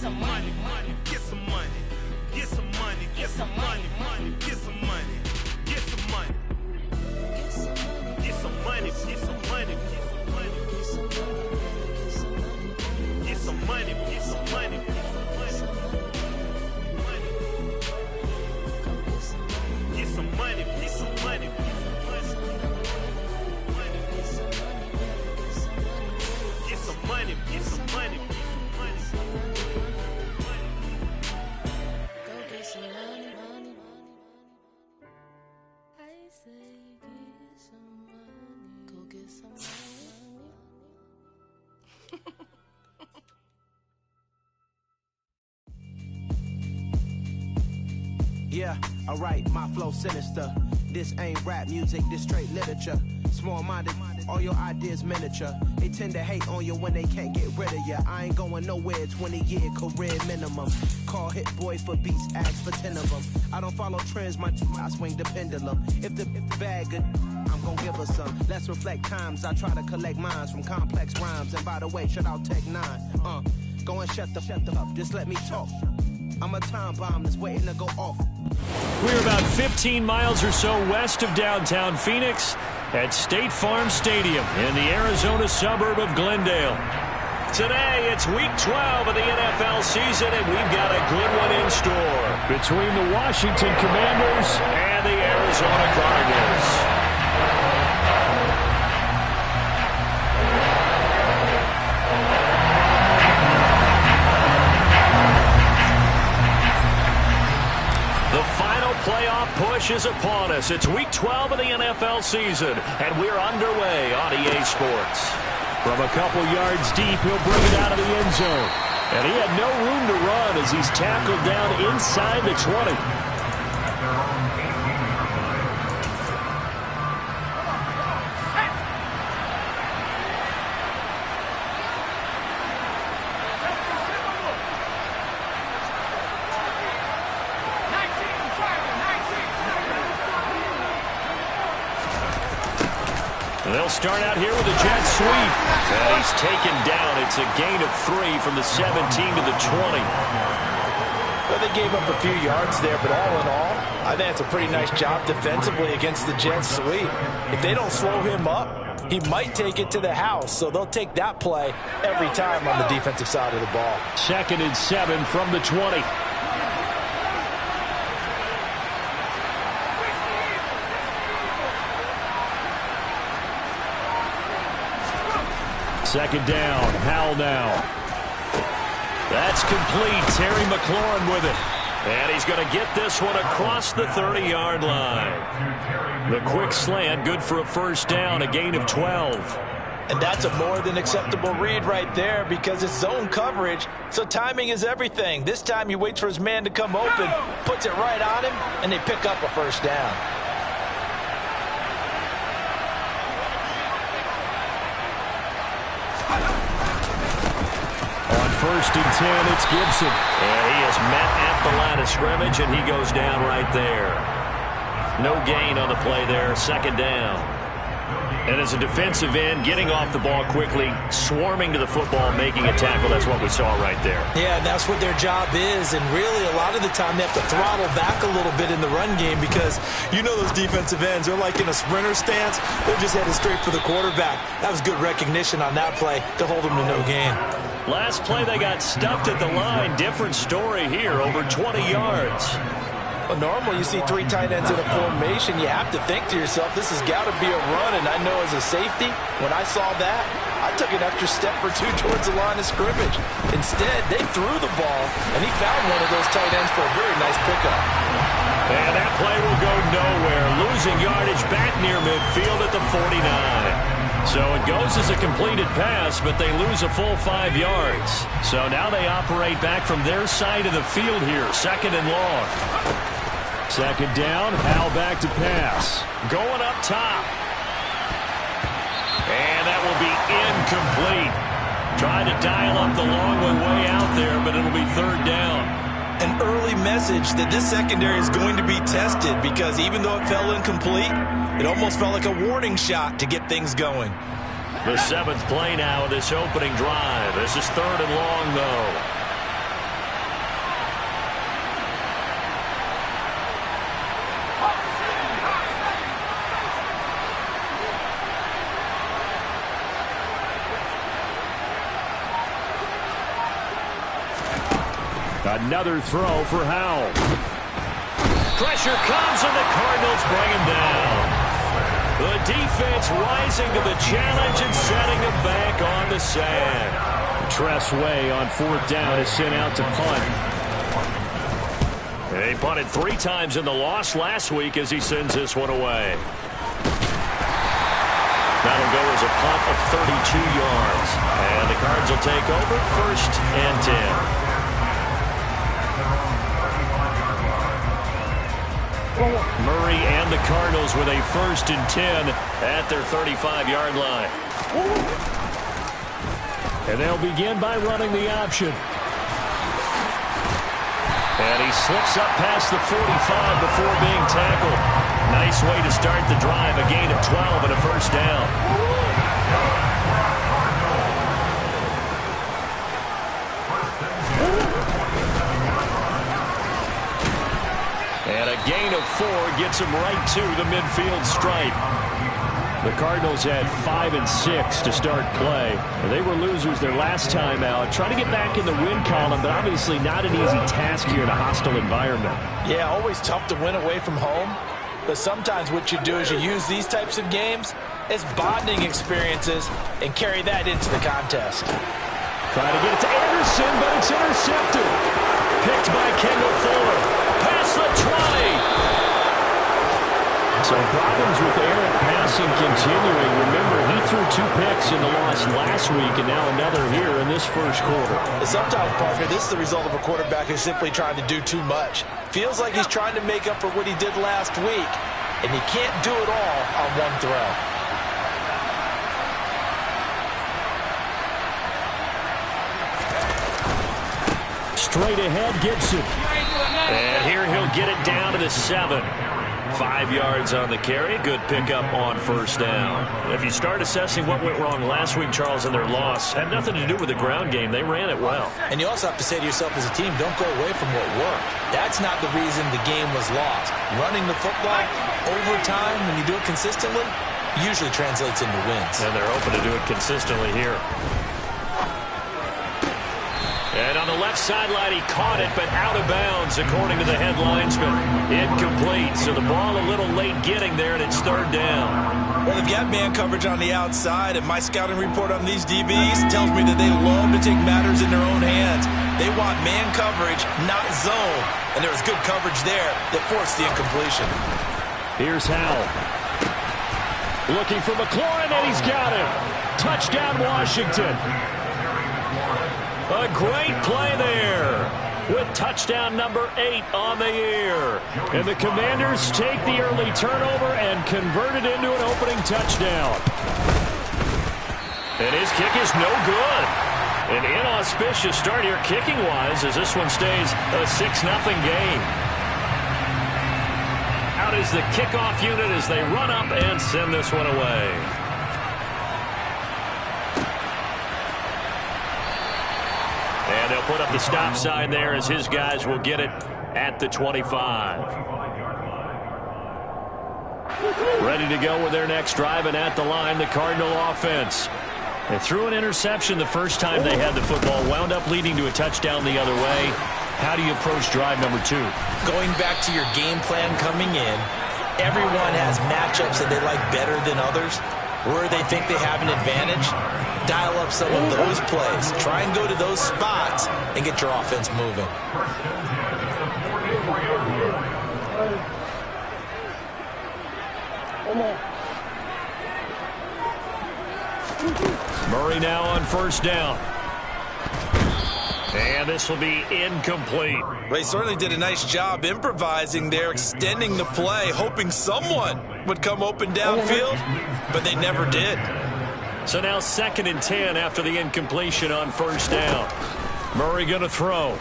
some money, get some money, get some money, get some money, get some money, get some money, get some money, get some money, get some money, get some money, get some money, get some money, get some money. Get some money, get some money, go get some money, money. I say get some money, go get some money. Yeah, alright, my flow sinister. This ain't rap music, this straight literature. Small-minded, all your ideas miniature. They tend to hate on you when they can't get rid of you. I ain't going nowhere, 20-year career minimum. Call hit boy for beats, ask for 10 of them. I don't follow trends, I swing the pendulum. If the bag good, I'm gonna give her some. Let's reflect times, I try to collect minds from complex rhymes. And by the way, shout out Tech 9. Go and shut the up, just let me talk. I'm a time bomb that's waiting to go off. We're about 15 miles or so west of downtown Phoenix at State Farm Stadium in the Arizona suburb of Glendale. Today, it's week 12 of the NFL season, and we've got a good one in store between the Washington Commanders and the Arizona Cardinals. Playoff push is upon us. It's week 12 of the NFL season, and we're underway on EA Sports. From a couple yards deep, he'll bring it out of the end zone. And he had no room to run as he's tackled down inside the 20. They'll start out here with a jet sweep. And he's taken down. It's a gain of 3 from the 17 to the 20. Well, they gave up a few yards there, but all in all, I think it's a pretty nice job defensively against the jet sweep. If they don't slow him up, he might take it to the house. So they'll take that play every time on the defensive side of the ball. 2nd and 7 from the 20. Second down, Howell now. That's complete. Terry McLaurin with it. And he's going to get this one across the 30-yard line. The quick slant, good for a first down, a gain of 12. And that's a more than acceptable read right there because it's zone coverage, so timing is everything. This time he waits for his man to come open, puts it right on him, and they pick up a first down. First and 10, it's Gibson. And he is met at the line of scrimmage, and he goes down right there. No gain on the play there, second down. And as a defensive end, getting off the ball quickly, swarming to the football, making a tackle, that's what we saw right there. Yeah, and that's what their job is, and really a lot of the time they have to throttle back a little bit in the run game because you know those defensive ends, they're like in a sprinter stance. They're just headed straight for the quarterback. That was good recognition on that play to hold them to no gain. Last play, they got stuffed at the line. Different story here, over 20 yards. Well, normally you see 3 tight ends in a formation. You have to think to yourself, this has got to be a run. And I know as a safety, when I saw that, I took an extra step or 2 towards the line of scrimmage. Instead, they threw the ball, and he found one of those tight ends for a very nice pickup. And that play will go nowhere. Losing yardage back near midfield at the 49. So it goes as a completed pass, but they lose a full 5 yards. So now they operate back from their side of the field here, second and long. Second down, Howell back to pass. Going up top. And that will be incomplete. Trying to dial up the long one way out there, but it'll be third down. An early message that this secondary is going to be tested because even though it fell incomplete, it almost felt like a warning shot to get things going. The 7th play now of this opening drive. This is third and long, though. Another throw for Howell. Pressure comes, and the Cardinals bring him down. The defense rising to the challenge and setting him back on the sand. Tress Way on 4th down is sent out to punt. He punted 3 times in the loss last week as he sends this one away. That'll go as a punt of 32 yards. And the Cards will take over 1st and 10. Murray and the Cardinals with a 1st and 10 at their 35-yard line. And they'll begin by running the option. And he slips up past the 45 before being tackled. Nice way to start the drive, a gain of 12 and a 1st down. And a gain of 4 gets him right to the midfield stripe. The Cardinals had 5 and 6 to start play. They were losers their last time out. Trying to get back in the win column, but obviously not an easy task here in a hostile environment. Yeah, always tough to win away from home. But sometimes what you do is you use these types of games as bonding experiences and carry that into the contest. Trying to get it to Anderson, but it's intercepted. Picked by Kendall Fuller. Past the 20. So problems with errant passing continuing. Remember, he threw 2 picks in the loss last week and now another here in this first quarter. Sometimes, Parker, this is the result of a quarterback who's simply trying to do too much. Feels like he's trying to make up for what he did last week, and he can't do it all on one throw. Straight ahead, Gibson. And here he'll get it down to the 7. 5 yards on the carry. Good pickup on 1st down. If you start assessing what went wrong last week, Charles, in their loss, had nothing to do with the ground game. They ran it well. And you also have to say to yourself as a team, don't go away from what worked. That's not the reason the game was lost. Running the football over time, when you do it consistently, usually translates into wins. And they're open to do it consistently here. And on the left sideline, he caught it, but out of bounds, according to the head linesman. Incomplete, so the ball a little late getting there, and it's 3rd down. Well, they've got man coverage on the outside, and my scouting report on these DBs tells me that they love to take matters in their own hands. They want man coverage, not zone. And there was good coverage there that forced the incompletion. Here's Howell. Looking for McLaurin, and he's got him. Touchdown, Washington. A great play there with touchdown number 8 on the year. And the Commanders take the early turnover and convert it into an opening touchdown. And his kick is no good. An inauspicious start here kicking-wise as this one stays a 6-0 game. Out is the kickoff unit as they run up and send this one away. And they'll put up the stop sign there as his guys will get it at the 25. Ready to go with their next drive, and at the line, the Cardinal offense. They threw an interception the first time they had the football, wound up leading to a touchdown the other way. How do you approach drive number 2? Going back to your game plan coming in, everyone has matchups that they like better than others. Where they think they have an advantage, dial up some of those plays. Try and go to those spots and get your offense moving. Murray now on 1st down. And this will be incomplete. They certainly did a nice job improvising there, extending the play, hoping someone would come open downfield, but they never did. So now 2nd and 10 after the incompletion on 1st down. Murray going to throw.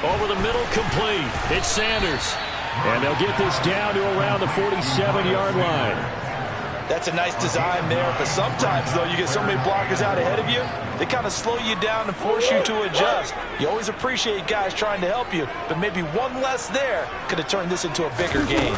Over the middle, complete. It's Sanders. And they'll get this down to around the 47-yard line. That's a nice design there, but sometimes, though, you get so many blockers out ahead of you, they kind of slow you down and force you to adjust. You always appreciate guys trying to help you, but maybe one less there could have turned this into a bigger game.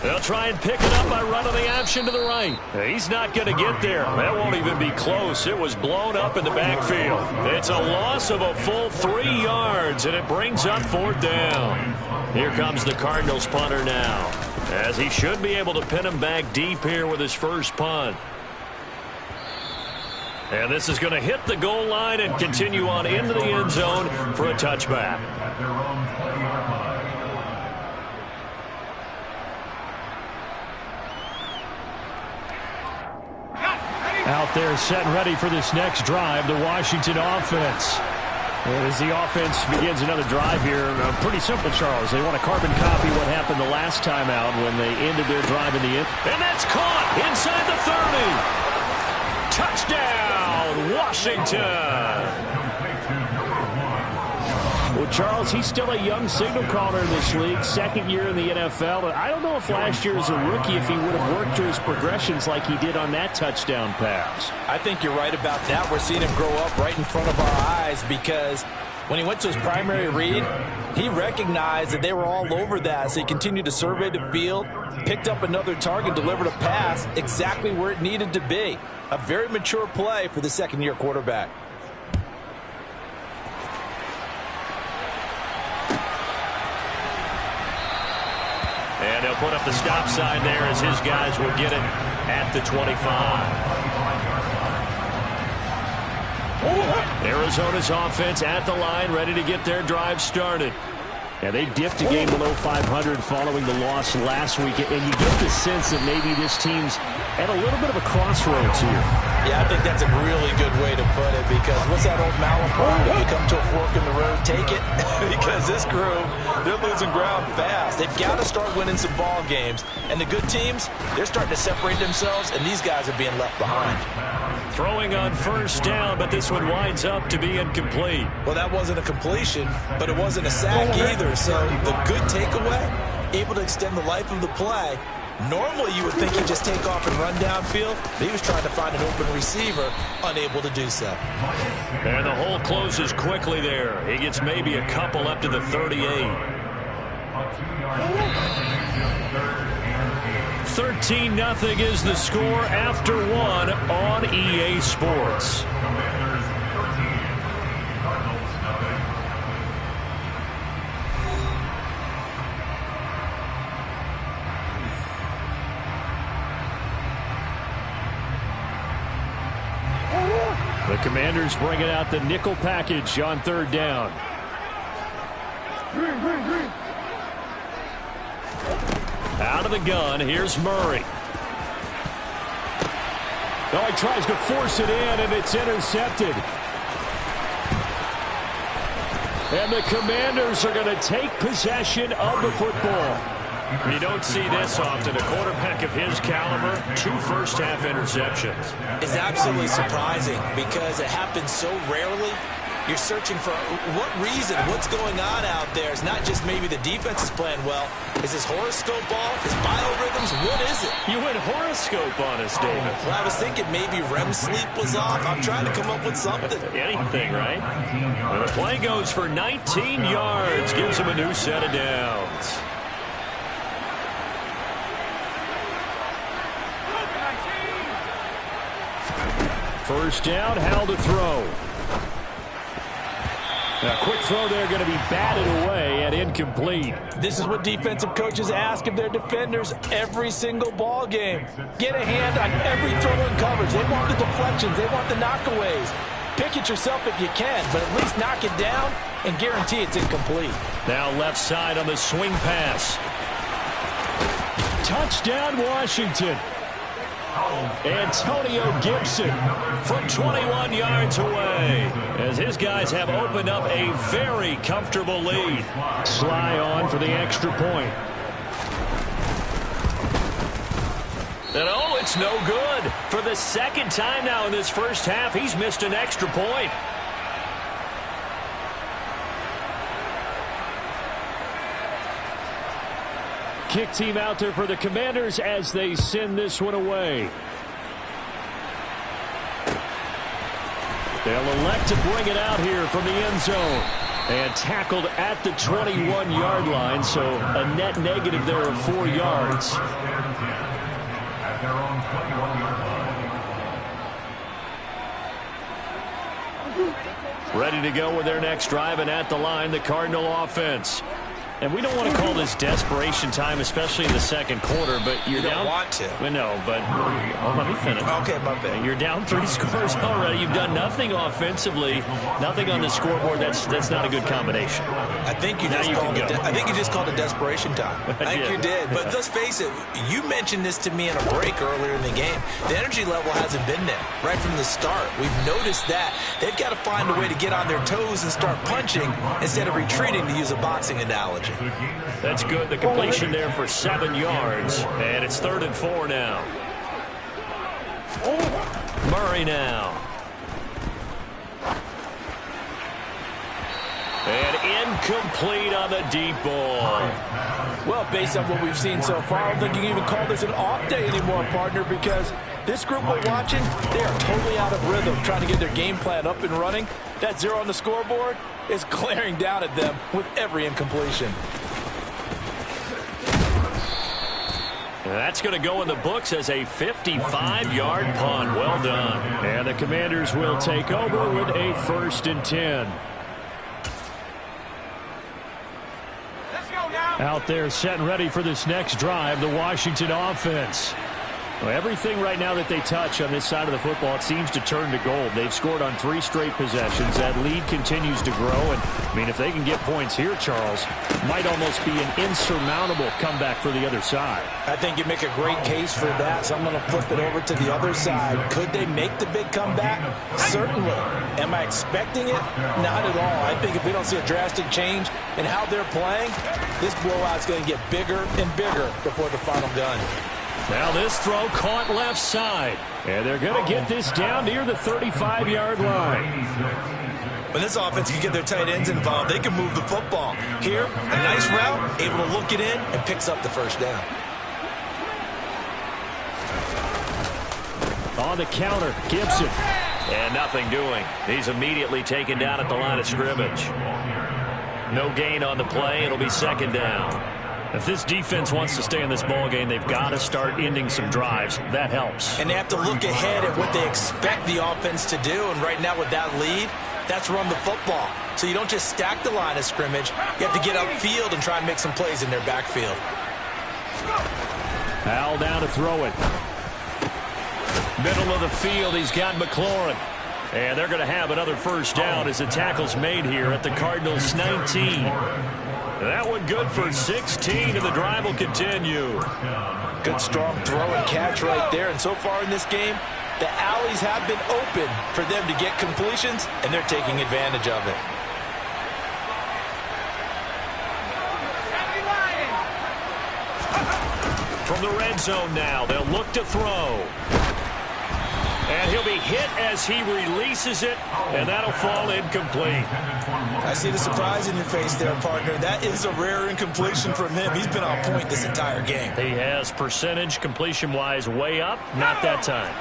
They'll try and pick it up by running the option to the right. He's not going to get there. That won't even be close. It was blown up in the backfield. It's a loss of a full 3 yards, and it brings up 4th down. Here comes the Cardinals punter now, as he should be able to pin him back deep here with his first punt. And this is going to hit the goal line and continue on into the end zone for a touchback. Out there set and ready for this next drive, the Washington offense. And as the offense begins another drive here, pretty simple, Charles. They want to carbon copy what happened the last time out when they ended their drive in the end. And that's caught inside the 30. Touchdown, Washington. Well, Charles, he's still a young signal caller in this league, second year in the NFL. And I don't know if last year as a rookie, if he would have worked through his progressions like he did on that touchdown pass. I think you're right about that. We're seeing him grow up right in front of our eyes because when he went to his primary read, he recognized that they were all over that. So he continued to survey the field, picked up another target, delivered a pass exactly where it needed to be. A very mature play for the second-year quarterback. And he'll put up the stop sign there as his guys will get it at the 25. Arizona's offense at the line, ready to get their drive started. Yeah, they dipped a game below 500 following the loss last week, and you get the sense that maybe this team's at a little bit of a crossroads here. Yeah, I think that's a really good way to put it because what's that old Malachi? If you come to a fork in the road, take it. Because this group, they're losing ground fast. They've got to start winning some ball games. And the good teams, they're starting to separate themselves, and these guys are being left behind. Throwing on first down, but this one winds up to be incomplete. Well, that wasn't a completion, but it wasn't a sack either. So the good takeaway, able to extend the life of the play. Normally, you would think he'd just take off and run downfield, but he was trying to find an open receiver, unable to do so. And the hole closes quickly there. He gets maybe a couple up to the 38. 13-0 is the score after one on EA Sports. The Commanders bringing out the nickel package on third down. Out of the gun, here's Murray. Oh, he tries to force it in, and it's intercepted. And the Commanders are going to take possession of the football. You don't see this often. A quarterback of his caliber, 2 first-half interceptions. It's absolutely surprising because it happens so rarely. You're searching for what reason, what's going on out there. It's not just maybe the defense is playing well. Is his horoscope off? His biorhythms? What is it? You went horoscope on us, David. Well, I was thinking maybe REM sleep was off. I'm trying to come up with something. Anything, right? And the play goes for 19 yards. Gives him a new set of downs. First down, Howell to throw. A quick throw there going to be batted away and incomplete. This is what defensive coaches ask of their defenders every single ball game. Get a hand on every throw in coverage. They want the deflections. They want the knockaways. Pick it yourself if you can, but at least knock it down and guarantee it's incomplete. Now left side on the swing pass. Touchdown, Washington. Antonio Gibson from 21 yards away as his guys have opened up a very comfortable lead. Sly on for the extra point. And oh, it's no good. For the second time now in this first half, he's missed an extra point. Kick team out there for the Commanders as they send this one away. They'll elect to bring it out here from the end zone. And tackled at the 21-yard line, so a net negative there of 4 yards. At their own 21-yard line. Ready to go with their next drive, and at the line, the Cardinal offense. And we don't want to call this desperation time, especially in the second quarter, but you're down. You don't want to. We know, but let me finish. Okay, my bad. You're down 3 scores already. You've done nothing offensively, nothing on the scoreboard. That's not a good combination. I think you just called it desperation time. I think you did. But let's face it, you mentioned this to me in a break earlier in the game. The energy level hasn't been there right from the start. We've noticed that. They've got to find a way to get on their toes and start punching instead of retreating, to use a boxing analogy. That's good. The completion there for 7 yards. And it's 3rd and 4 now. Murray now. And incomplete on the deep ball. Well, based on what we've seen so far, I don't think you can even call this an off day anymore, partner, because this group we're watching, they are totally out of rhythm, trying to get their game plan up and running. That 0 on the scoreboard is glaring down at them with every incompletion. That's going to go in the books as a 55-yard punt. Well done. And the Commanders will take over with a 1st and 10. Out there set and ready for this next drive, the Washington offense. Well, everything right now that they touch on this side of the football, it seems to turn to gold. They've scored on 3 straight possessions. That lead continues to grow. And, I mean, if they can get points here, Charles, might almost be an insurmountable comeback for the other side. I think you make a great case for that, so I'm going to flip it over to the other side. Could they make the big comeback? Certainly. Am I expecting it? Not at all. I think if we don't see a drastic change in how they're playing, this blowout's going to get bigger and bigger before the final gun. Now this throw caught left side. And they're going to get this down near the 35-yard line. When this offense can get their tight ends involved, they can move the football. Here, a nice route, able to look it in, and picks up the first down. On the counter, Gibson. And nothing doing. He's immediately taken down at the line of scrimmage. No gain on the play. It'll be 2nd down. If this defense wants to stay in this ballgame, they've got to start ending some drives. That helps. And they have to look ahead at what they expect the offense to do. And right now with that lead, that's run the football. So you don't just stack the line of scrimmage. You have to get upfield and try and make some plays in their backfield. Al down to throw it. Middle of the field, he's got McLaurin. And they're going to have another 1st down as the tackle's made here at the Cardinals' 19. That one good for 16, and the drive will continue. Good strong throw and catch right there. And so far in this game, the alleys have been open for them to get completions, and they're taking advantage of it. From the red zone now, they'll look to throw. And he'll be hit as he releases it, and that'll fall incomplete. I see the surprise in your face there, partner. That is a rare incompletion from him. He's been on point this entire game. He has percentage completion-wise way up, not that time.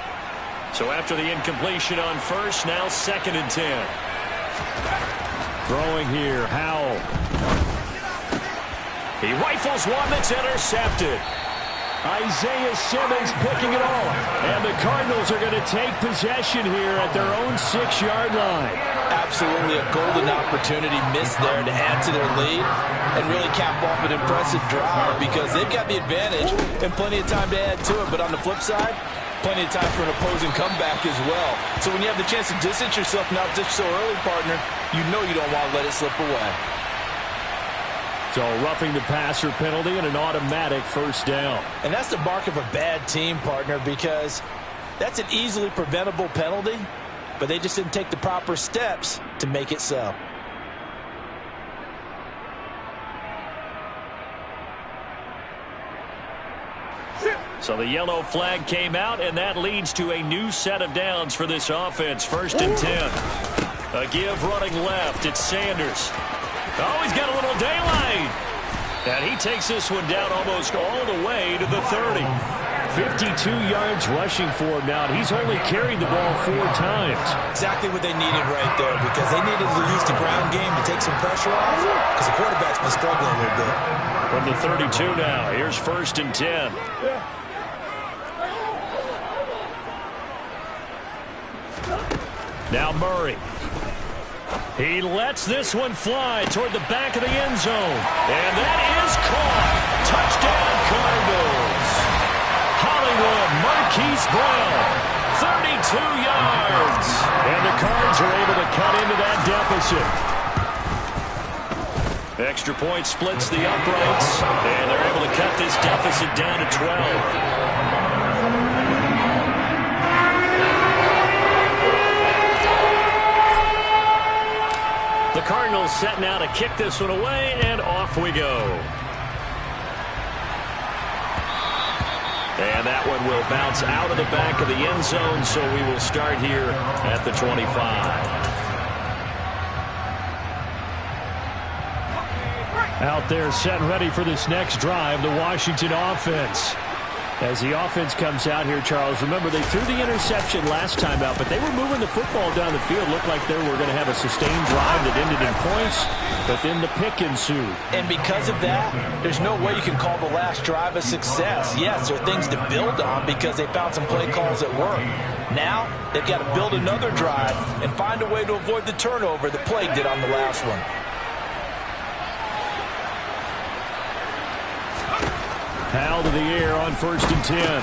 So after the incompletion on 1st, now 2nd and 10. Throwing here, Howell. He rifles one that's intercepted. Isaiah Simmons picking it off. And the Cardinals are going to take possession here at their own 6-yard line. Absolutely a golden opportunity missed there to add to their lead and really cap off an impressive drive because they've got the advantage and plenty of time to add to it. But on the flip side, plenty of time for an opposing comeback as well. So when you have the chance to distance yourself from opposition so early, partner, you know you don't want to let it slip away. So roughing the passer penalty and an automatic 1st down. And that's the mark of a bad team, partner, because that's an easily preventable penalty, but they just didn't take the proper steps to make it so. So the yellow flag came out, and that leads to a new set of downs for this offense. 1st and 10. A give running left. It's Sanders. Oh, he's got a little daylight. And he takes this one down almost all the way to the 30. 52 yards rushing for him now, and he's only carried the ball 4 times. Exactly what they needed right there, because they needed to use the ground game to take some pressure off, because the quarterback's been struggling a little bit. From the 32 now, here's 1st and 10. Now Murray. He lets this one fly toward the back of the end zone. And that is caught. Touchdown Cardinals. Hollywood Marquise Brown, 32 yards. And the Cards are able to cut into that deficit. Extra point splits the uprights. And they're able to cut this deficit down to 12. The Cardinals set now to kick this one away, and off we go. And that one will bounce out of the back of the end zone, so we will start here at the 25. Out there set and ready for this next drive, the Washington offense. As the offense comes out here, Charles, remember they threw the interception last time out, but they were moving the football down the field. Looked like they were going to have a sustained drive that ended in points, but then the pick ensued. And because of that, there's no way you can call the last drive a success. Yes, there are things to build on because they found some play calls that work. Now, they've got to build another drive and find a way to avoid the turnover the play did on the last one. Powell to the air on 1st and 10.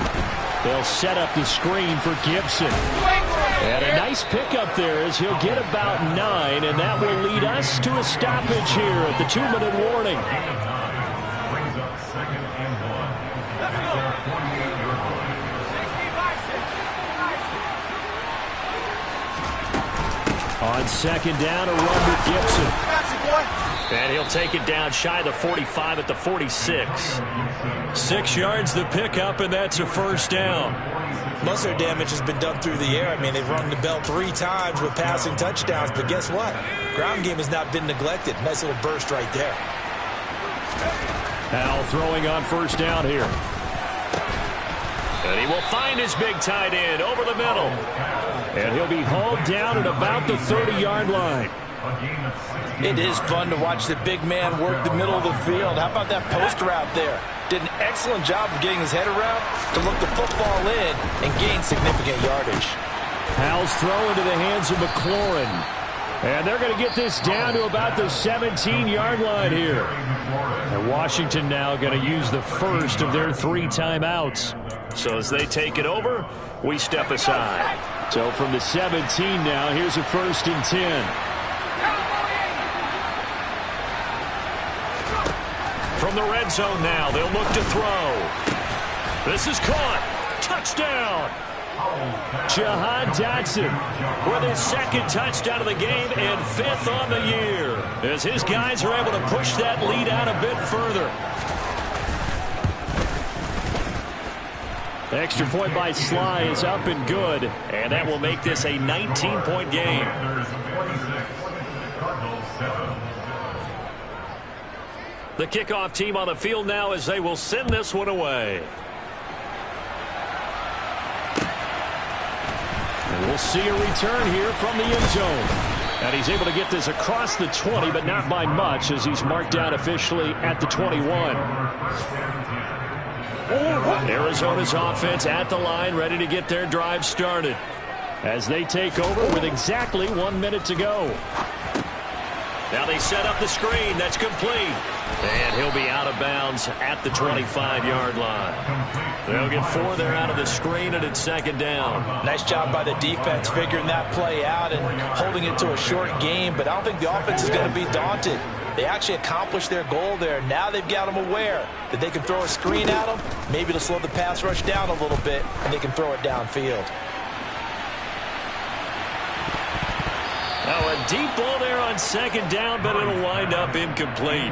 They'll set up the screen for Gibson. And a nice pickup there as he'll get about 9, and that will lead us to a stoppage here at the 2-minute warning. Brings up 2nd and 1. Their 48-yard line. On 2nd down, a run with Gibson. And he'll take it down shy of the 45 at the 46. 6 yards the pickup, and that's a 1st down. Most of their damage has been done through the air. I mean, they've rung the bell 3 times with passing touchdowns, but guess what? Ground game has not been neglected. Nice little burst right there. Now throwing on 1st down here. And he will find his big tight end over the middle. And he'll be hauled down at about the 30-yard line. It is fun to watch the big man work the middle of the field. How about that post route there? Did an excellent job of getting his head around to look the football in and gain significant yardage. Powell's throw into the hands of McLaurin. And they're going to get this down to about the 17-yard line here. And Washington now going to use the first of their 3 timeouts. So as they take it over, we step aside. So from the 17 now, here's a 1st and 10. From the red zone now, they'll look to throw. This is caught. Touchdown. Jahan Dotson with his 2nd touchdown of the game and 5th on the year, as his guys are able to push that lead out a bit further. Extra point by Sly is up and good, and that will make this a 19-point game. The kickoff team on the field now as they will send this one away. And we'll see a return here from the end zone. And he's able to get this across the 20, but not by much, as he's marked down officially at the 21. Arizona's offense at the line, ready to get their drive started. As they take over with exactly 1 minute to go. Now they set up the screen. That's complete. And he'll be out of bounds at the 25-yard line. They'll get 4 there out of the screen, and it's 2nd down. Nice job by the defense figuring that play out and holding it to a short game, but I don't think the offense is going to be daunted. They actually accomplished their goal there. Now they've got them aware that they can throw a screen at them, maybe to slow the pass rush down a little bit, and they can throw it downfield. Now a deep ball there on 2nd down, but it'll wind up incomplete.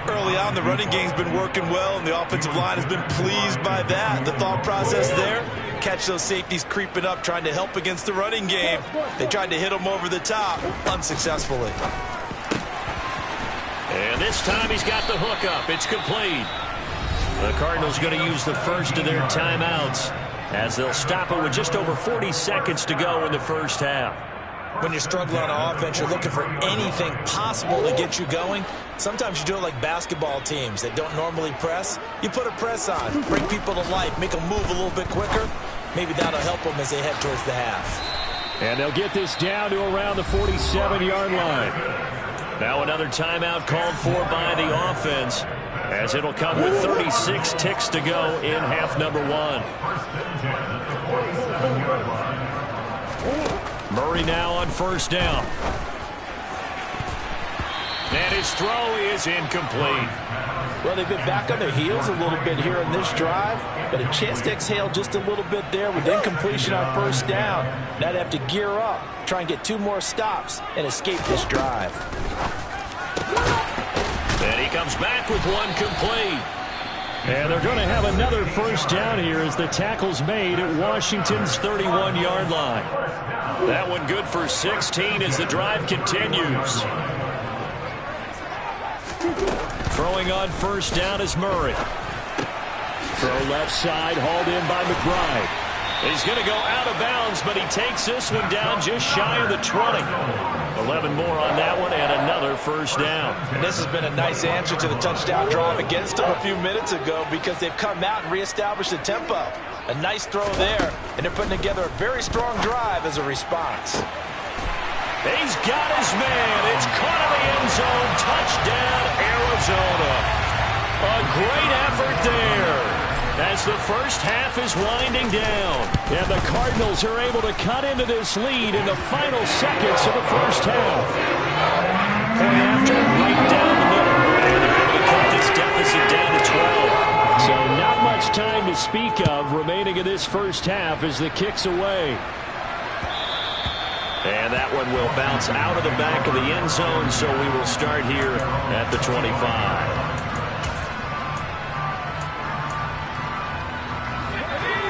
Early on, the running game's been working well, and the offensive line has been pleased by that. The thought process there, catch those safeties creeping up, trying to help against the running game. They tried to hit them over the top, unsuccessfully. And this time he's got the hook up. It's complete. The Cardinals going to use the first of their timeouts as they'll stop it with just over 40 seconds to go in the first half. When you're struggling on offense, you're looking for anything possible to get you going. Sometimes you do it like basketball teams that don't normally press. You put a press on, bring people to life, make them move a little bit quicker. Maybe that'll help them as they head towards the half. And they'll get this down to around the 47-yard line. Now another timeout called for by the offense, as it'll come with 36 ticks to go in half number 1. Murray now on first down. And his throw is incomplete. Well, they've been back on their heels a little bit here in this drive, but a chance to exhale just a little bit there with incompletion on first down. Now they have to gear up, try and get 2 more stops, and escape this drive. And he comes back with one complete. And they're going to have another first down here as the tackle's made at Washington's 31-yard line. That one good for 16 as the drive continues. Throwing on first down is Murray. Throw left side, hauled in by McBride. He's going to go out of bounds, but he takes this one down just shy of the 20. 11 more on that one, and another first down. And this has been a nice answer to the touchdown drive against them a few minutes ago because they've come out and reestablished the tempo. A nice throw there, and they're putting together a very strong drive as a response. He's got his man. It's caught in the end zone. Touchdown, Arizona. A great effort there as the first half is winding down. And the Cardinals are able to cut into this lead in the final seconds of the first half. Point after, right down the middle. And they're able to cut this deficit down to 12. So not much time to speak of remaining in this first half as the kick's away. And that one will bounce out of the back of the end zone, so we will start here at the 25.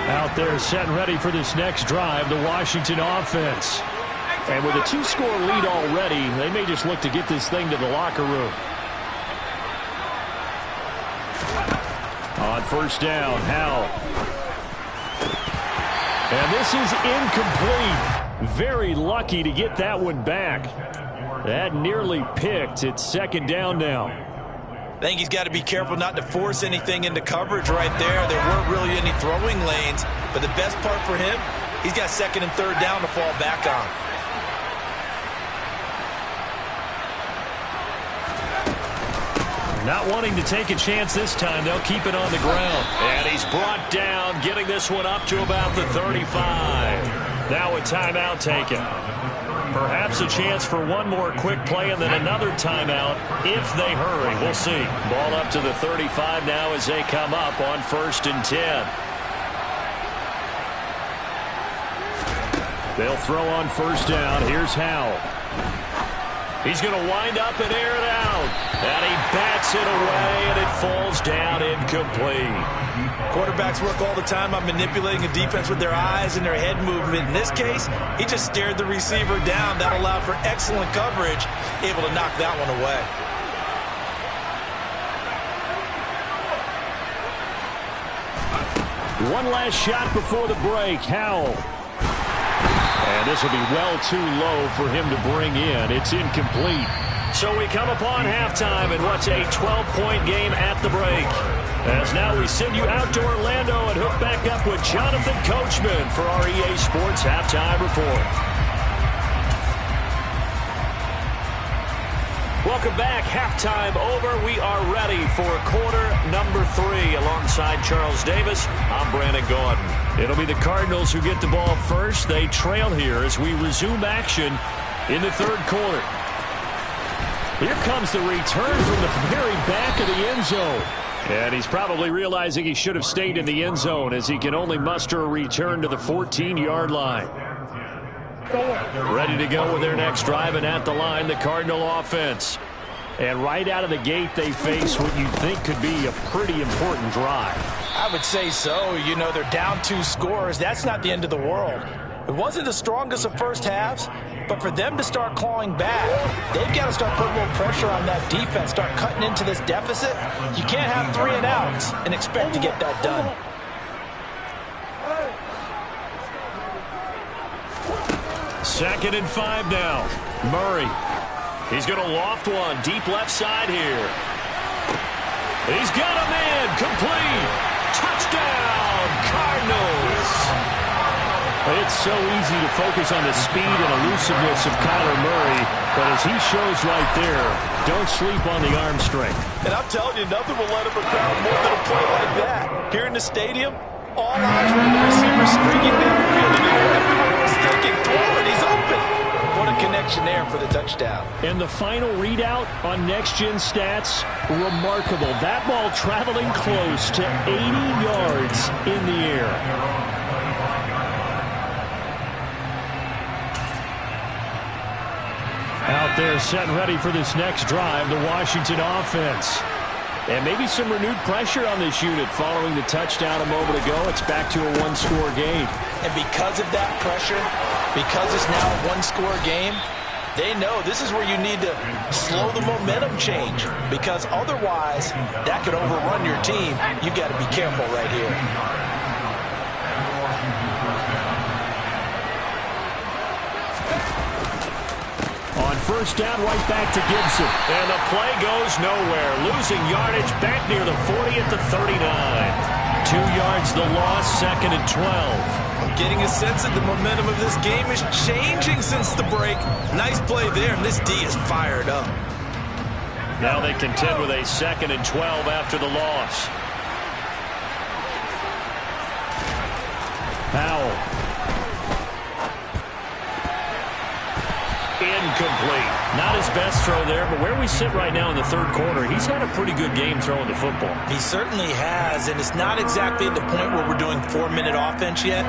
Out there set and ready for this next drive, the Washington offense. And with a 2-score lead already, they may just look to get this thing to the locker room. On first down, Howell. And this is incomplete. Very lucky to get that one back. That nearly picked. It's second down now. I think he's got to be careful not to force anything into coverage right there. There weren't really any throwing lanes, but the best part for him, he's got second and third down to fall back on. Not wanting to take a chance this time, they'll keep it on the ground. And he's brought down, getting this one up to about the 35. Now a timeout taken. Perhaps a chance for one more quick play and then another timeout if they hurry. We'll see. Ball up to the 35 now as they come up on 1st and 10. They'll throw on first down. Here's Howell. He's going to wind up and air it out. And he bats it away, and it falls down incomplete. Quarterbacks work all the time on manipulating a defense with their eyes and their head movement. In this case, he just stared the receiver down. That allowed for excellent coverage, able to knock that one away. One last shot before the break. Howell. And this will be well too low for him to bring in. It's incomplete. So we come upon halftime in what's a 12-point game at the break. As now we send you out to Orlando and hook back up with Jonathan Coachman for our EA Sports Halftime Report. Welcome back. Halftime over. We are ready for quarter number 3. Alongside Charles Davis, I'm Brandon Gordon. It'll be the Cardinals who get the ball first. They trail here as we resume action in the third quarter. Here comes the return from the very back of the end zone. And he's probably realizing he should have stayed in the end zone as he can only muster a return to the 14-yard line. Ready to go with their next drive, and at the line, the Cardinal offense. And right out of the gate, they face what you think could be a pretty important drive. I would say so. You know, they're down 2 scores. That's not the end of the world. It wasn't the strongest of first halves, but for them to start clawing back, they've got to start putting a little pressure on that defense, start cutting into this deficit. You can't have 3 and outs and expect to get that done. Second and 5 now. Murray. He's going to loft one. Deep left side here. He's got a man. Complete. Touchdown, Cardinals. It's so easy to focus on the speed and elusiveness of Kyler Murray, but as he shows right there, don't sleep on the arm strength. And I'm telling you, nothing will let up a crowd more than a play like that. Here in the stadium, all eyes were on the receiver streaking downfield, and everyone was thinking, throw it, he's open. What a connection there for the touchdown. And the final readout on next-gen stats, remarkable. That ball traveling close to 80 yards in the air. Out there set and ready for this next drive, the Washington offense. And maybe some renewed pressure on this unit following the touchdown a moment ago. It's back to a one-score game. And because of that pressure, because it's now a one-score game, they know this is where you need to slow the momentum change, because otherwise that could overrun your team. You've got to be careful right here. On first down, right back to Gibson. And the play goes nowhere. Losing yardage back near the 40 at the 39. 2 yards the loss, second and 12. I'm getting a sense that the momentum of this game is changing since the break. Nice play there, and this D is fired up. Now they contend with a second and 12 after the loss. Powell. Incomplete. Not his best throw there, but where we sit right now in the third quarter, he's had a pretty good game throwing the football. He certainly has, and it's not exactly at the point where we're doing 4-minute offense yet,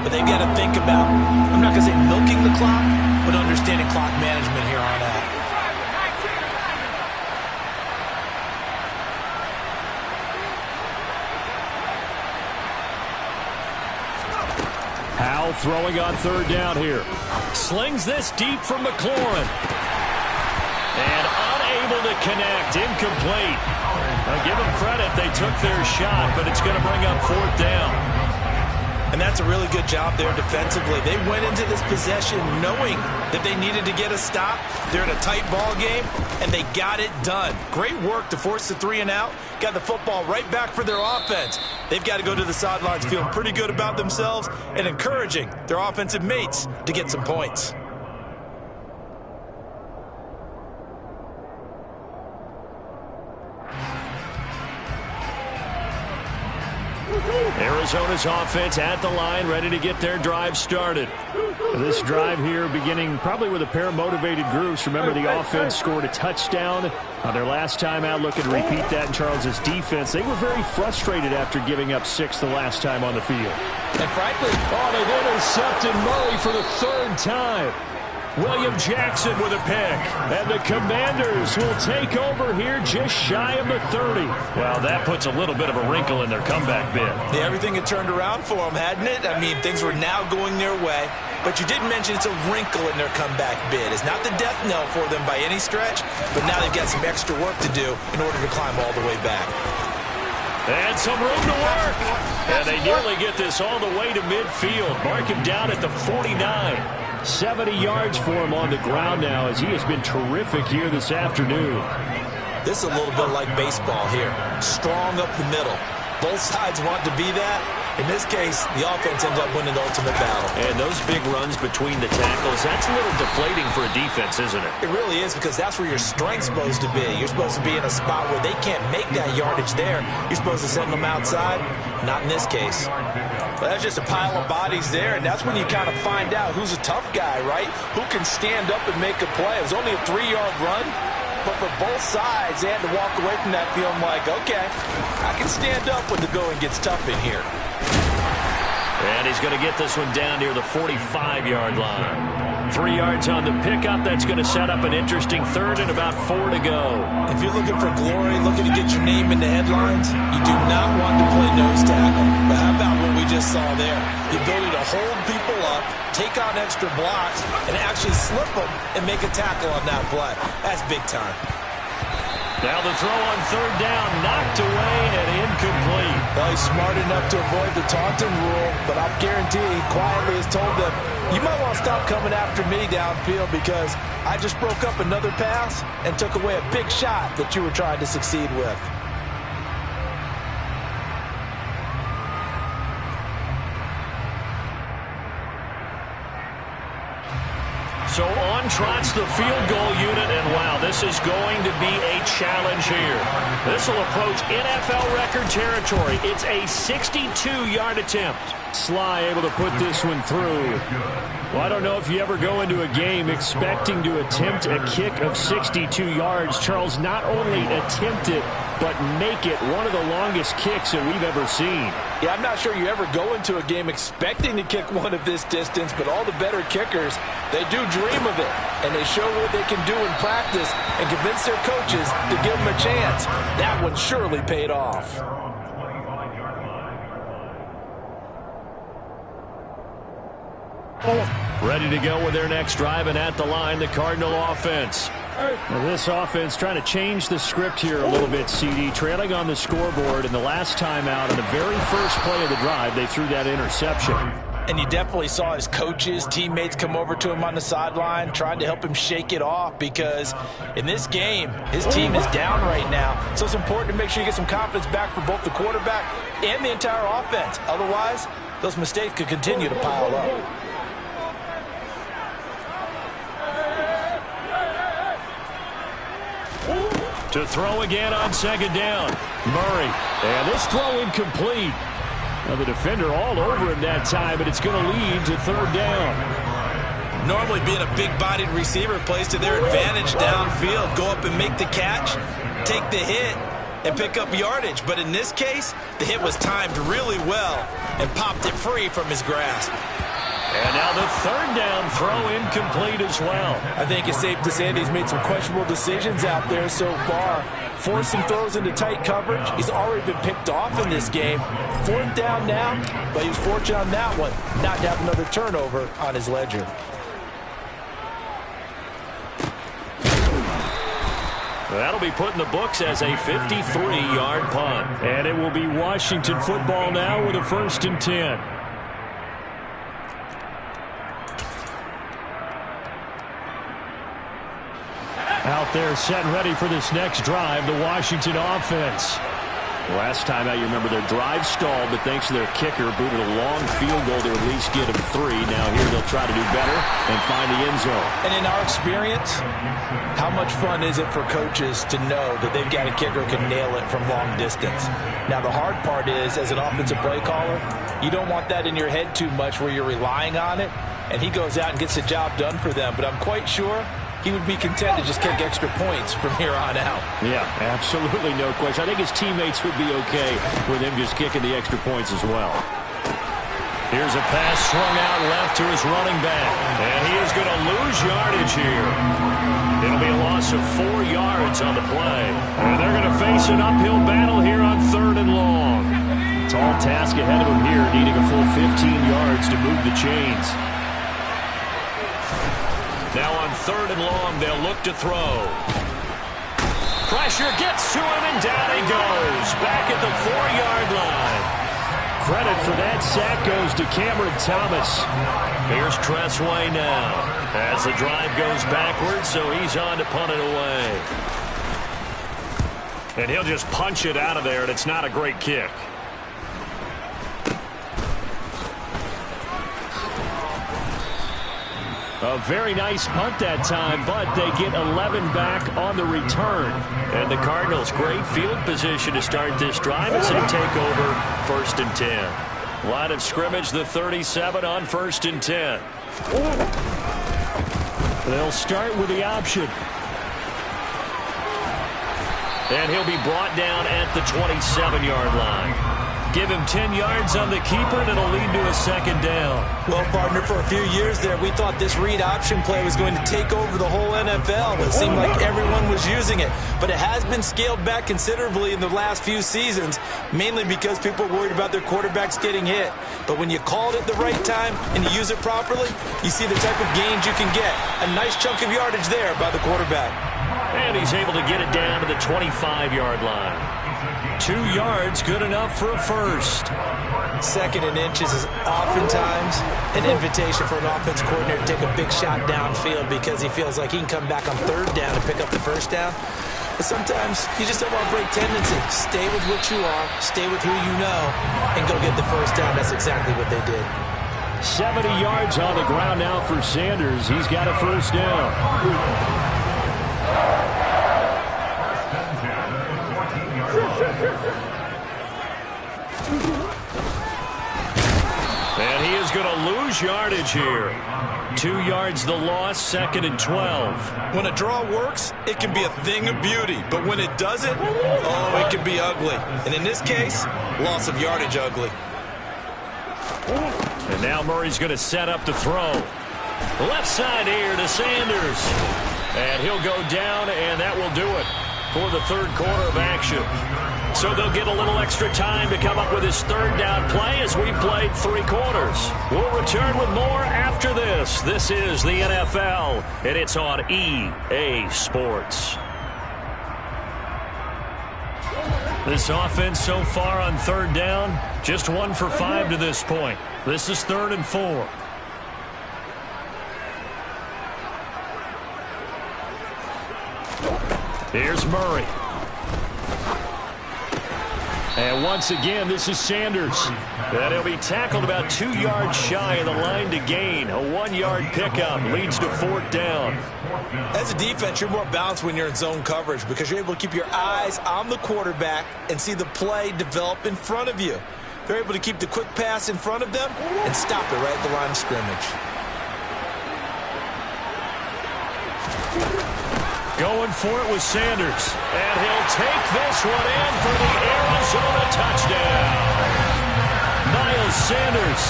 but they've got to think about, I'm not going to say milking the clock, but understanding clock management here on out. Powell throwing on third down here. Slings this deep from McLaurin. And unable to connect. Incomplete. Now give them credit. They took their shot, but it's going to bring up fourth down. And that's a really good job there defensively. They went into this possession knowing that they needed to get a stop. They're in a tight ball game, and they got it done. Great work to force the 3 and out. Got the football right back for their offense. They've got to go to the sidelines feeling pretty good about themselves and encouraging their offensive mates to get some points. Arizona's offense at the line, ready to get their drive started. This drive here beginning probably with a pair of motivated groups. Remember, the offense scored a touchdown on their last time out, looking to repeat that in Charles's defense. They were very frustrated after giving up 6 the last time on the field. And frankly, they've intercepted Murray for the 3rd time. William Jackson with a pick. And the Commanders will take over here just shy of the 30. Well, that puts a little bit of a wrinkle in their comeback bid. Yeah, everything had turned around for them, hadn't it? I mean, things were now going their way. But you did mention it's a wrinkle in their comeback bid. It's not the death knell for them by any stretch, but now they've got some extra work to do in order to climb all the way back. And some room to work. And they nearly get this all the way to midfield. Mark him down at the 49. 70 yards for him on the ground now, as he has been terrific here this afternoon. This is a little bit like baseball here. Strong up the middle. Both sides want to be that. In this case, the offense ends up winning the ultimate battle. And those big runs between the tackles, that's a little deflating for a defense, isn't it? It really is, because that's where your strength's supposed to be. You're supposed to be in a spot where they can't make that yardage there. You're supposed to send them outside. Not in this case. But that's just a pile of bodies there, and that's when you kind of find out who's a tough guy, right? Who can stand up and make a play. It was only a 3-yard run, but for both sides, they had to walk away from that feeling like, okay, I can stand up when the going gets tough in here. And he's going to get this one down near the 45-yard line. 3 yards on the pickup. That's going to set up an interesting third and about 4 to go. If you're looking for glory, looking to get your name in the headlines, you do not want to play nose tackle. But how about what we just saw there? The ability to hold people up take on extra blocks, and actually slip them and make a tackle on that play. That's big time. Now the throw on third down, knocked away and incomplete. Well, he's smart enough to avoid the taunting rule, but I'm guaranteeing he quietly has told them, you might want to stop coming after me downfield because I just broke up another pass and took away a big shot that you were trying to succeed with. So on trots the field goal unit, and wow, this is going to be a challenge here. This will approach NFL record territory. It's a 62-yard attempt. Sly able to put this one through. Well, I don't know if you ever go into a game expecting to attempt a kick of 62 yards. Charles, not only attempt it, but make it one of the longest kicks that we've ever seen. Yeah, I'm not sure you ever go into a game expecting to kick one of this distance, but all the better kickers, they do dream of it, and they show what they can do in practice and convince their coaches to give them a chance. That one surely paid off. Ready to go with their next drive, and at the line, the Cardinal offense. Well, this offense trying to change the script here a little bit, CD. Trailing on the scoreboard, and the last time out on the very first play of the drive, they threw that interception. And you definitely saw his coaches, teammates come over to him on the sideline, trying to help him shake it off because in this game, his team is down right now. So it's important to make sure you get some confidence back for both the quarterback and the entire offense. Otherwise, those mistakes could continue to pile up. To throw again on second down. Murray. And this throw incomplete. Now the defender all over him that time, but it's going to lead to third down. Normally being a big-bodied receiver plays to their advantage downfield. Go up and make the catch, take the hit, and pick up yardage. But in this case, the hit was timed really well and popped it free from his grasp. And now the third down throw incomplete as well. I think it's safe to say that he's made some questionable decisions out there so far. Forced some throws into tight coverage. He's already been picked off in this game. Fourth down now, but he was fortunate on that one not to have another turnover on his ledger. That'll be put in the books as a 53-yard punt. And it will be Washington football now with a 1st and 10. Out there set and ready for this next drive, the Washington offense. Last time out, you remember their drive stalled, but thanks to their kicker, booted a long field goal to at least get them 3. Now here they'll try to do better and find the end zone. And in our experience, how much fun is it for coaches to know that they've got a kicker who can nail it from long distance? Now the hard part is, as an offensive play caller, you don't want that in your head too much where you're relying on it, and he goes out and gets the job done for them. But I'm quite sure he would be content to just kick extra points from here on out. Yeah, absolutely no question. I think his teammates would be okay with him just kicking the extra points as well. Here's a pass swung out left to his running back. And he is going to lose yardage here. It'll be a loss of 4 yards on the play. And they're going to face an uphill battle here on 3rd and long. Tall task ahead of him here, needing a full 15 yards to move the chains. Now on 3rd and long, they'll look to throw. Pressure gets to him, and down he goes. Back at the 4-yard line. Credit for that sack goes to Cameron Thomas. Here's Tressway now. As the drive goes backwards, so he's on to punt it away. And he'll just punch it out of there, and it's not a great kick. A very nice punt that time, but they get 11 back on the return. And the Cardinals, great field position to start this drive as they take over 1st and 10. Line of scrimmage, the 37 on 1st and 10. They'll start with the option. And he'll be brought down at the 27-yard line. give him 10 yards on the keeper, and it'll lead to a second down. Well, partner, for a few years there, we thought this read option play was going to take over the whole NFL. It seemed like everyone was using it, but it has been scaled back considerably in the last few seasons, mainly because people are worried about their quarterbacks getting hit. But when you call it at the right time and you use it properly, you see the type of gains you can get. A nice chunk of yardage there by the quarterback. And he's able to get it down to the 25-yard line. 2 yards, good enough for a first. Second and inches is oftentimes an invitation for an offense coordinator to take a big shot downfield because he feels like he can come back on third down and pick up the first down. But sometimes you just don't want to break tendency. Stay with what you are, stay with who you know, and go get the first down. That's exactly what they did. 70 yards on the ground now for Sanders. He's got a first down. And he is going to lose yardage here. 2 yards the loss, second and 12. When a draw works, it can be a thing of beauty. But when it doesn't, oh, it can be ugly. And in this case, loss of yardage ugly. And now Murray's going to set up to throw. Left side here to Sanders. And he'll go down, and that will do it for the third quarter of action. So they'll get a little extra time to come up with his third down play as we played 3 quarters. We'll return with more after this. This is the NFL, and it's on EA Sports. This offense so far on third down, just 1 for 5 to this point. This is 3rd and 4. Here's Murray. And once again, this is Sanders. And he'll be tackled about 2 yards shy of the line to gain. A 1-yard pickup leads to 4th down. As a defense, you're more balanced when you're in zone coverage because you're able to keep your eyes on the quarterback and see the play develop in front of you. They're able to keep the quick pass in front of them and stop it right at the line of scrimmage. Going for it with Sanders. And he'll take this one in for the Arizona touchdown. Miles Sanders,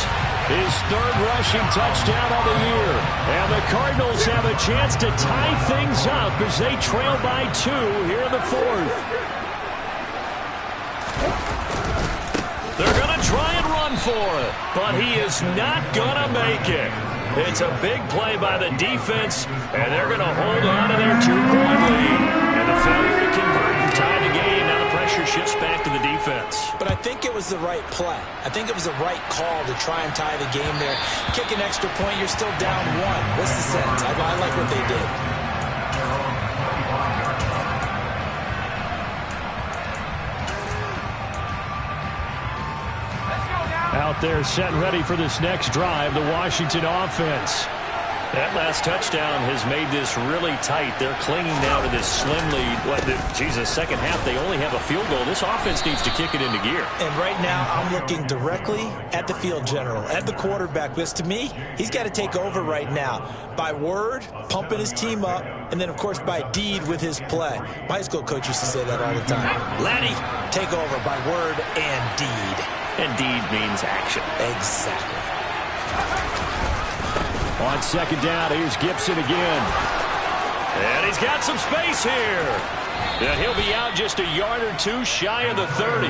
his 3rd rushing touchdown of the year. And the Cardinals have a chance to tie things up as they trail by 2 here in the 4th. They're going to try and run for it, but he is not going to make it. It's a big play by the defense, and they're going to hold on to their 2-point lead. And the failure to convert and tie the game, now the pressure shifts back to the defense. But I think it was the right play. I think it was the right call to try and tie the game there. Kick an extra point, you're still down 1. What's the sense? I like what they did. Out there set and ready for this next drive, the Washington offense. That last touchdown has made this really tight. They're clinging now to this slim lead. Second half, they only have a field goal. This offense needs to kick it into gear. And right now, I'm looking directly at the field general, at the quarterback. Because to me, he's got to take over right now. By word, pumping his team up, and then, of course, by deed with his play. My high school coach used to say that all the time. Laddie, take over by word and deed. And deed means action. Exactly. On second down, here's Gibson again. And he's got some space here. And he'll be out just a yard or 2 shy of the 30.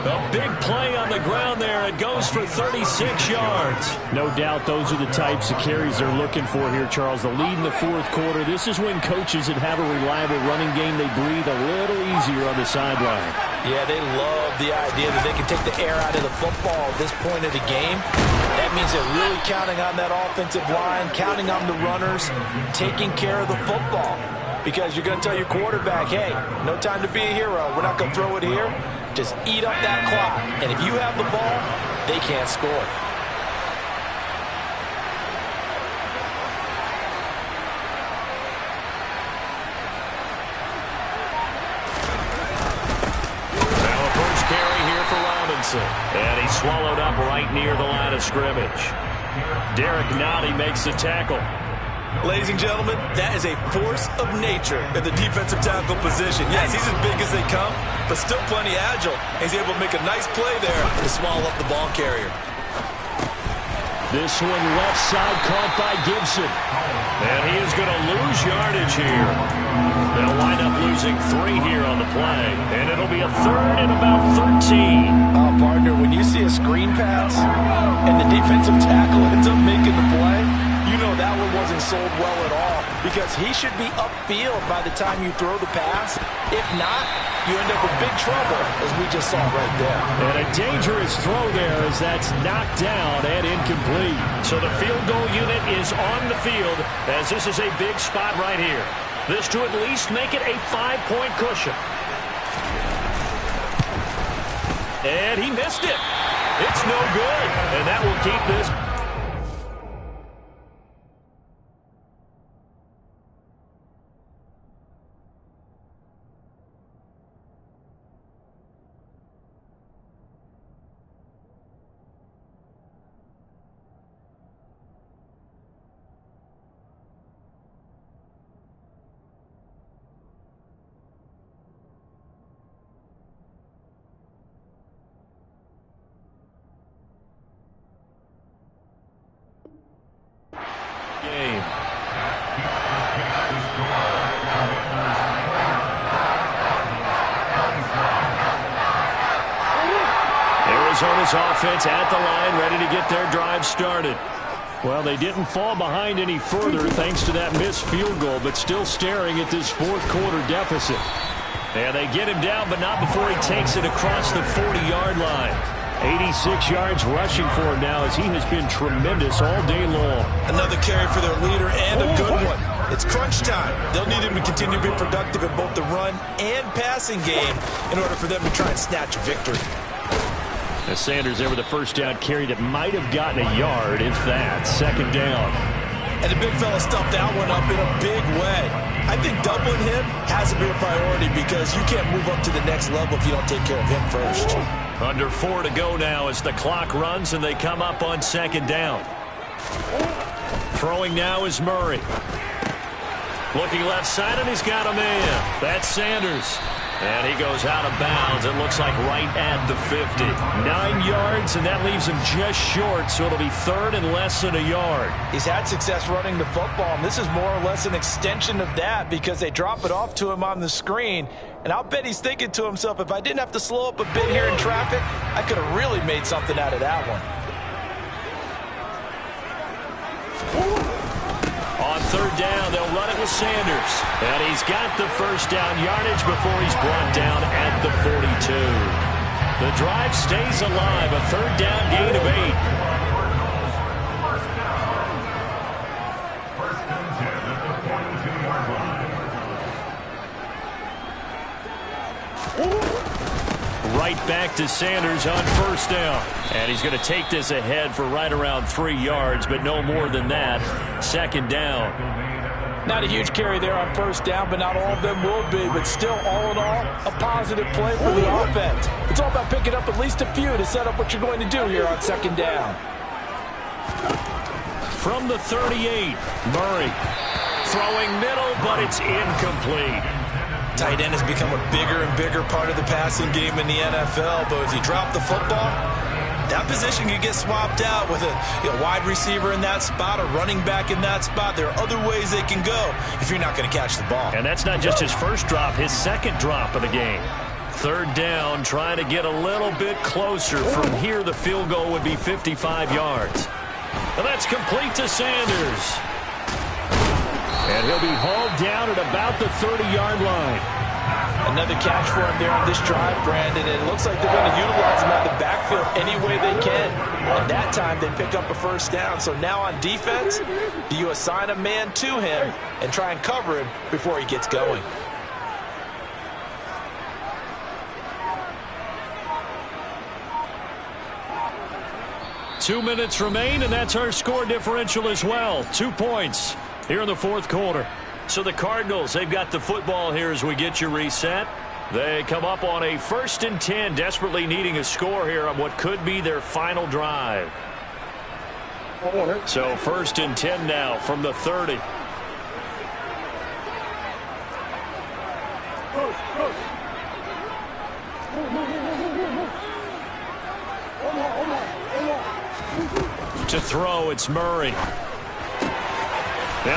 A big play on the ground there. It goes for 36 yards. No doubt those are the types of carries they're looking for here, Charles. The lead in the 4th quarter. This is when coaches that have a reliable running game, they breathe a little easier on the sideline. Yeah, they love the idea that they can take the air out of the football at this point of the game. That means they're really counting on that offensive line, counting on the runners, taking care of the football. Because you're going to tell your quarterback, hey, no time to be a hero. We're not going to throw it here. Just eat up that clock. And if you have the ball, they can't score. And he's swallowed up right near the line of scrimmage. Derek Nottie makes the tackle. Ladies and gentlemen, that is a force of nature in the defensive tackle position. Yes, he's as big as they come, but still plenty agile. He's able to make a nice play there to swallow up the ball carrier. This one left side caught by Gibson. And he is going to lose yardage here. They'll wind up losing 3 here on the play. And it'll be a 3rd and about 13. Partner, when you see a screen pass and the defensive tackle ends up making the play, you know that one wasn't sold well at all, because he should be upfield by the time you throw the pass. If not, you end up with big trouble, as we just saw right there. And a dangerous throw there as that's knocked down and incomplete. So the field goal unit is on the field, as this is a big spot right here. This to at least make it a 5-point cushion. And he missed it. It's no good. And that will keep this. Arizona's offense at the line, ready to get their drive started. Well, they didn't fall behind any further thanks to that missed field goal, but still staring at this 4th quarter deficit. And they get him down, but not before he takes it across the 40-yard line. 86 yards rushing for him now, as he has been tremendous all day long. Another carry for their leader, and a good one. It's crunch time. They'll need him to continue to be productive in both the run and passing game in order for them to try and snatch a victory. As Sanders there with a first down carry that might have gotten a yard, if that. 2nd down. And the big fella stuffed that one up in a big way. I think doubling him has to be a priority, because you can't move up to the next level if you don't take care of him first. Under 4 to go now as the clock runs and they come up on 2nd down. Throwing now is Murray. Looking left side, and he's got a man. That's Sanders. And he goes out of bounds. It looks like right at the 50. 9 yards, and that leaves him just short, so it'll be 3rd and less than a yard. He's had success running the football, and this is more or less an extension of that, because they drop it off to him on the screen. And I'll bet he's thinking to himself, if I didn't have to slow up a bit here in traffic, I could have really made something out of that one. On 3rd down, they'll run it with Sanders. And he's got the first down yardage before he's brought down at the 42. The drive stays alive, a 3rd down gain of 8. First and 10 at the 42-yard line. Right back to Sanders on 1st down. And he's going to take this ahead for right around 3 yards, but no more than that. 2nd down. Not a huge carry there on 1st down, but not all of them will be. But still, all in all, a positive play for the offense. It's all about picking up at least a few to set up what you're going to do here on 2nd down. From the 38, Murray throwing middle, but it's incomplete. Tight end has become a bigger and bigger part of the passing game in the NFL, but if you drop the football, that position can get swapped out with a wide receiver in that spot, a running back in that spot. There are other ways they can go if you're not going to catch the ball. And that's not just his first drop, his 2nd drop of the game. 3rd down, trying to get a little bit closer. From here, the field goal would be 55 yards. And that's complete to Sanders. And he'll be hauled down at about the 30-yard line. Another catch for him there on this drive, Brandon. And it looks like they're going to utilize him out of the backfield any way they can. And that time, they pick up a 1st down. So now on defense, do you assign a man to him and try and cover him before he gets going? Two minutes remain, and that's our score differential as well. 2 points here in the 4th quarter. So the Cardinals, they've got the football here as we get you reset. They come up on a 1st and 10, desperately needing a score here on what could be their final drive. So 1st and 10 now from the 30. To throw, it's Murray. And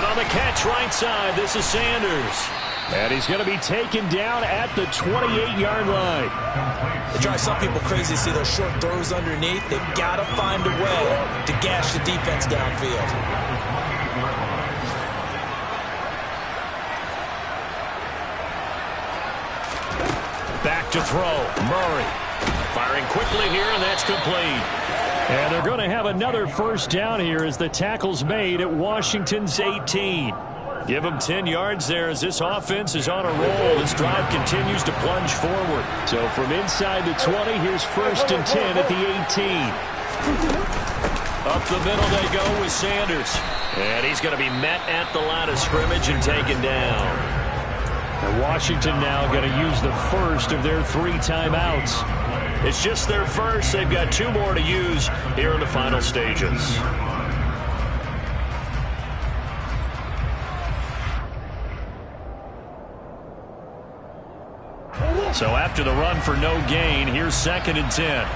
on the catch right side, this is Sanders. And he's going to be taken down at the 28-yard line. It drives some people crazy to see those short throws underneath. They've got to find a way to gash the defense downfield. Back to throw, Murray. Firing quickly here, and that's complete. And they're going to have another first down here as the tackle's made at Washington's 18. Give them 10 yards there as this offense is on a roll. This drive continues to plunge forward. So from inside the 20, here's 1st and 10 at the 18. Up the middle they go with Sanders. And he's going to be met at the line of scrimmage and taken down. And Washington now going to use the first of their 3 timeouts. It's just their first. They've got 2 more to use here in the final stages. So after the run for no gain, here's 2nd and 10.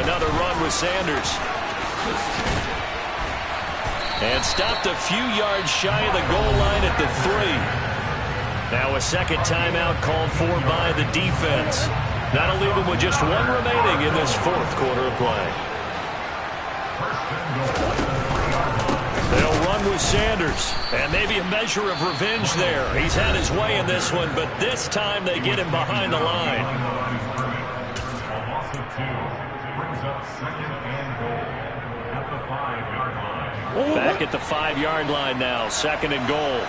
Another run with Sanders. And stopped a few yards shy of the goal line at the 3. Now a second timeout called for by the defense. That'll leave them with just 1 remaining in this 4th quarter of play. They'll run with Sanders. And maybe a measure of revenge there. He's had his way in this one, but this time they get him behind the line. A loss of 2 brings up 2nd and goal at the 5-yard line. Back at the 5-yard line now, 2nd and goal.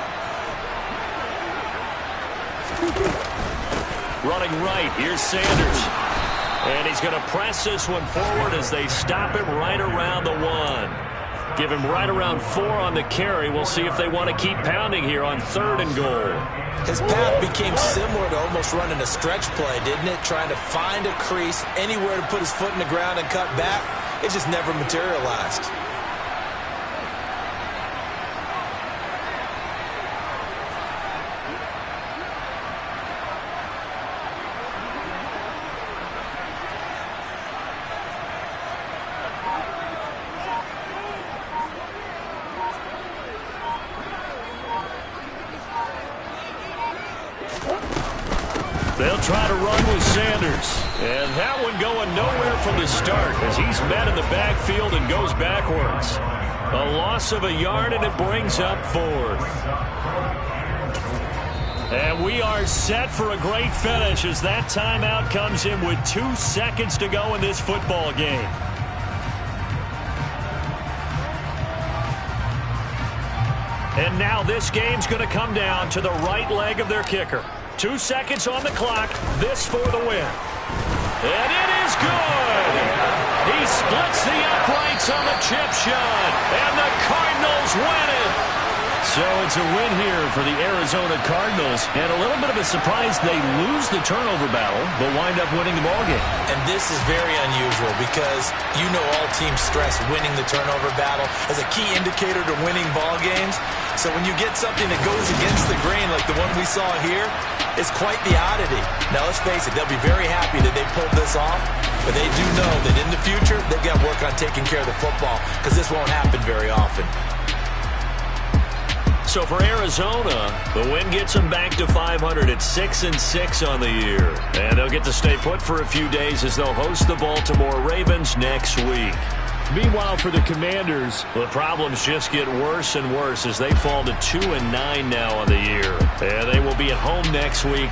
Running right, here's Sanders. And he's going to press this one forward as they stop him right around the 1. Give him right around 4 on the carry. We'll see if they want to keep pounding here on 3rd and goal. His path became similar to almost running a stretch play, didn't it? Trying to find a crease, anywhere to put his foot in the ground and cut back. It just never materialized. They'll try to run with Sanders. And that one going nowhere from the start as he's met in the backfield and goes backwards. A loss of a yard, and it brings up 4th. And we are set for a great finish as that timeout comes in with 2 seconds to go in this football game. And now this game's going to come down to the right leg of their kicker. 2 seconds on the clock. This for the win. And it is good. He splits the uprights on the chip shot. And the Cardinals win it. So it's a win here for the Arizona Cardinals. And a little bit of a surprise, they lose the turnover battle, but wind up winning the ballgame. And this is very unusual because you know all teams stress winning the turnover battle as a key indicator to winning ball games. So when you get something that goes against the grain like the one we saw here, it's quite the oddity. Now let's face it, they'll be very happy that they pulled this off, but they do know that in the future they've got to work on taking care of the football because this won't happen very often. So for Arizona, the win gets them back to 500 at 6-6 on the year. And they'll get to stay put for a few days as they'll host the Baltimore Ravens next week. Meanwhile, for the Commanders, the problems just get worse and worse as they fall to 2-9 now on the year. And they will be at home next week